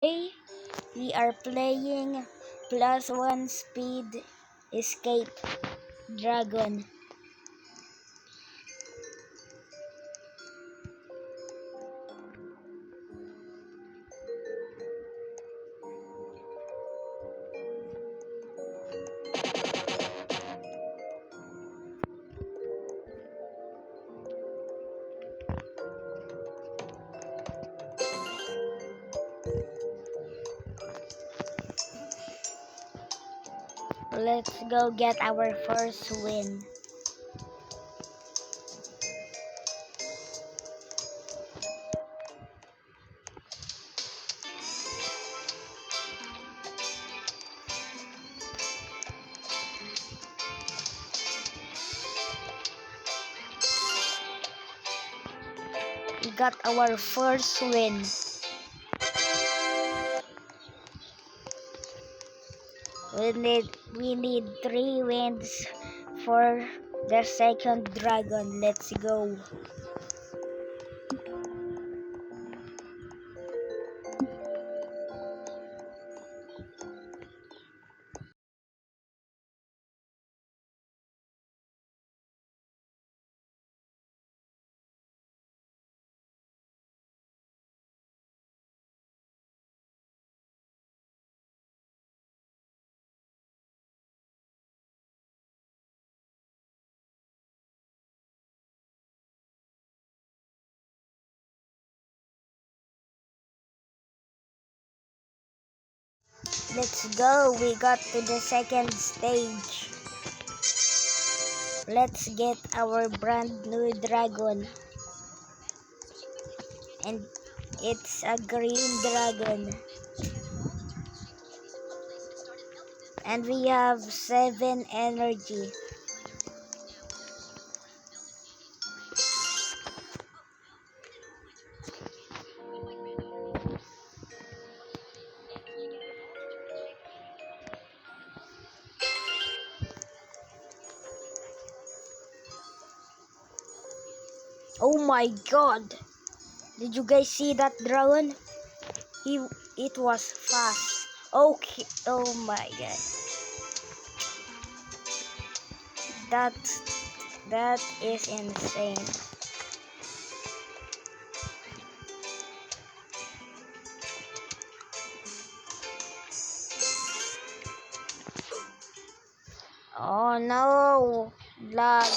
Today, we are playing +1 Speed Escape Dragon. Let's go get our first win. We got our first win. We need 3 wins for the second dragon. Let's go. Let's go. We got to the second stage. Let's get our brand new dragon. And it's a green dragon. And we have 7 energy. Oh my god! Did you guys see that dragon? It was fast. Okay. Oh my god. That is insane. Oh no, lag.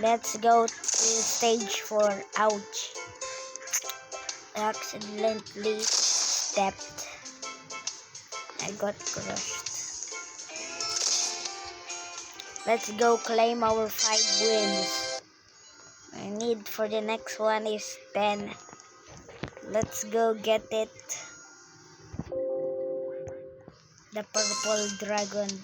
Let's go to stage 4. Ouch. Accidentally stepped. I got crushed. Let's go claim our 5 wins. My need for the next one is 10. Let's go get it. The purple dragon.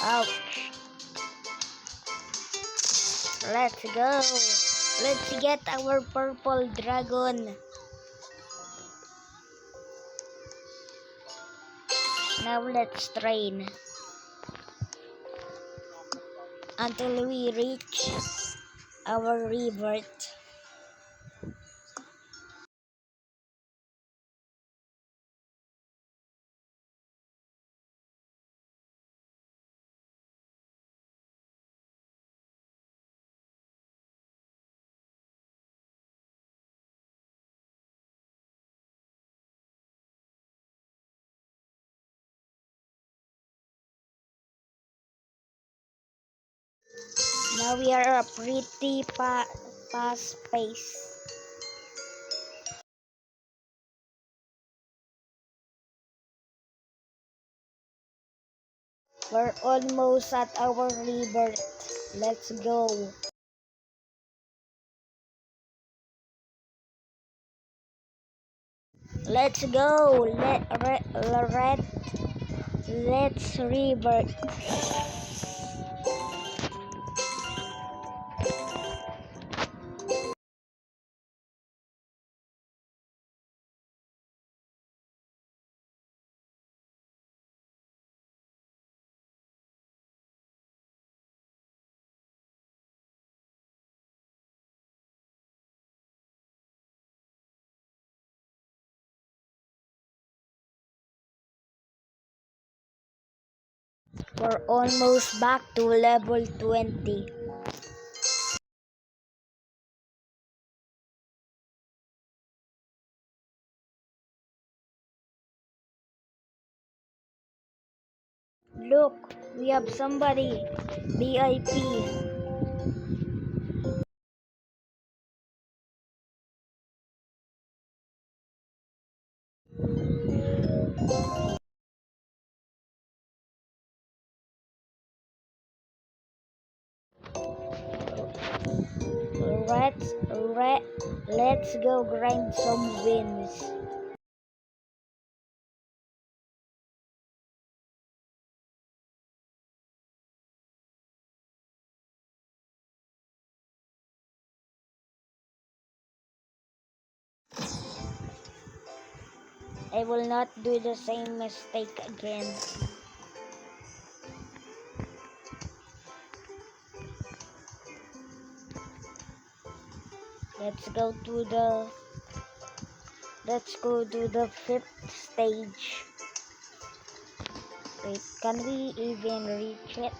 Ouch. Let's go. Let's get our purple dragon. Now let's train until we reach our rebirth. Now we are a pretty fast pace. We're almost at our rebirth. Let's go. Let's go. Let's revert. We're almost back to level 20. Look, we have somebody. VIP. Let's let's go grind some wins. I will not do the same mistake again. Let's go to the fifth stage. Wait, can we even reach it?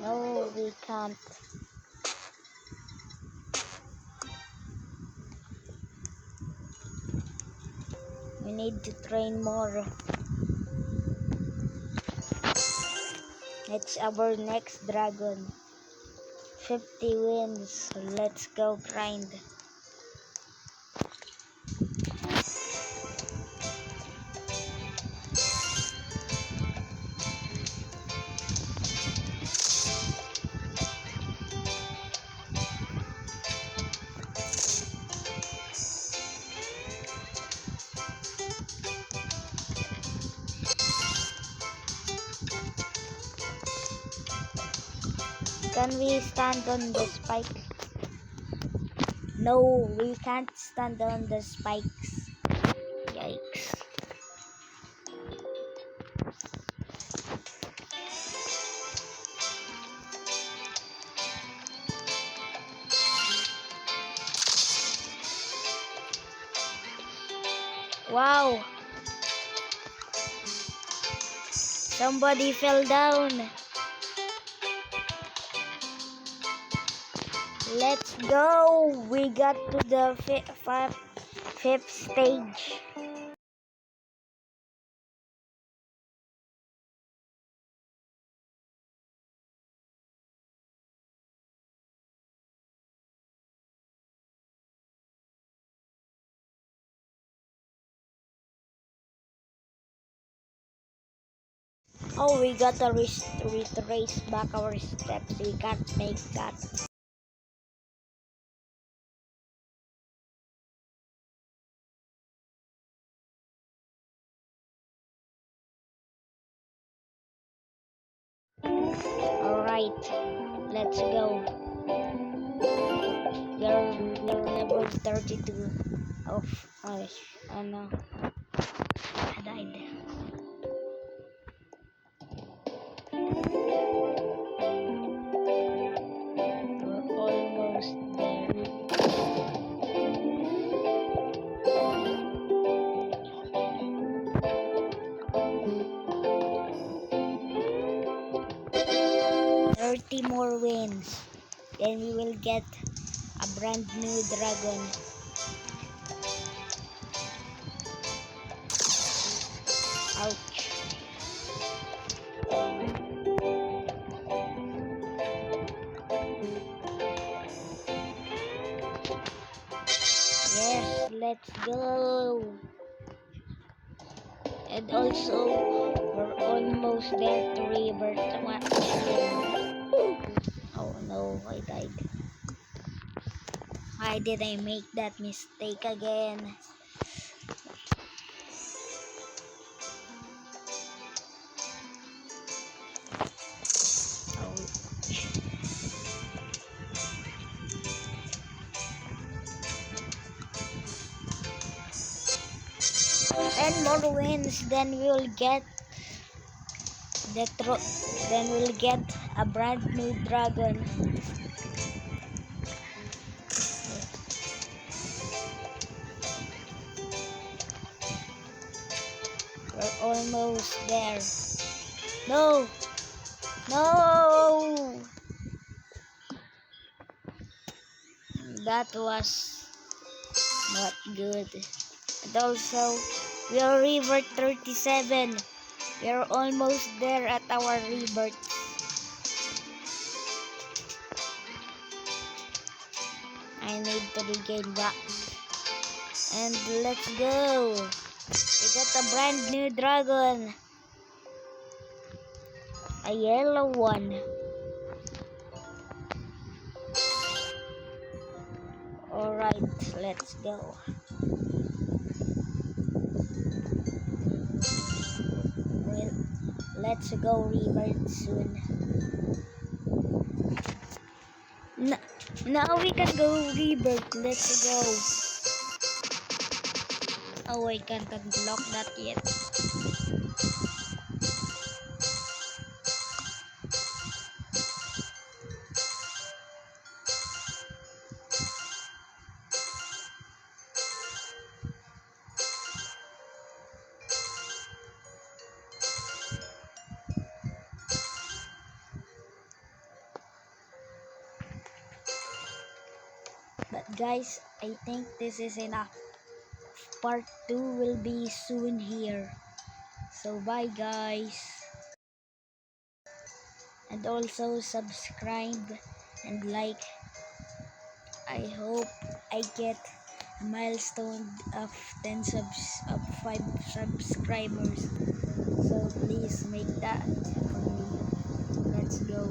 No, we can't. We need to train more. It's our next dragon. 50 wins. Let's go grind. Can we stand on the spike? No, we can't stand on the spikes. Yikes. Wow. Somebody fell down. Let's go. We got to the fifth stage. Oh, we gotta retrace back our steps. We can't make that. Alright, let's go. We're level 32 of oh no. I died. We're almost there. 30 more wins. Then we will get a brand new dragon. Ouch. Yes, let's go. And also, we're almost there to revert one. Oh no, I died. Why did I make that mistake again? Oh. 10 more wins, then we'll get then we'll get a brand new dragon. We're almost there. No! No! That was not good. And also, we are Rebirth 37. We are almost there at our Rebirth. I need to regain back. And let's go. We got a brand new dragon. A yellow one. Alright, let's go. Well, let's go Rebirth soon. Now we can go Rebirth. Let's go. Oh, I can't unlock that yet. But guys, I think this is enough. Part 2 will be soon here. So bye guys. And also subscribe and like. I hope I get a milestone of 5 subscribers. So please make that for me. Let's go.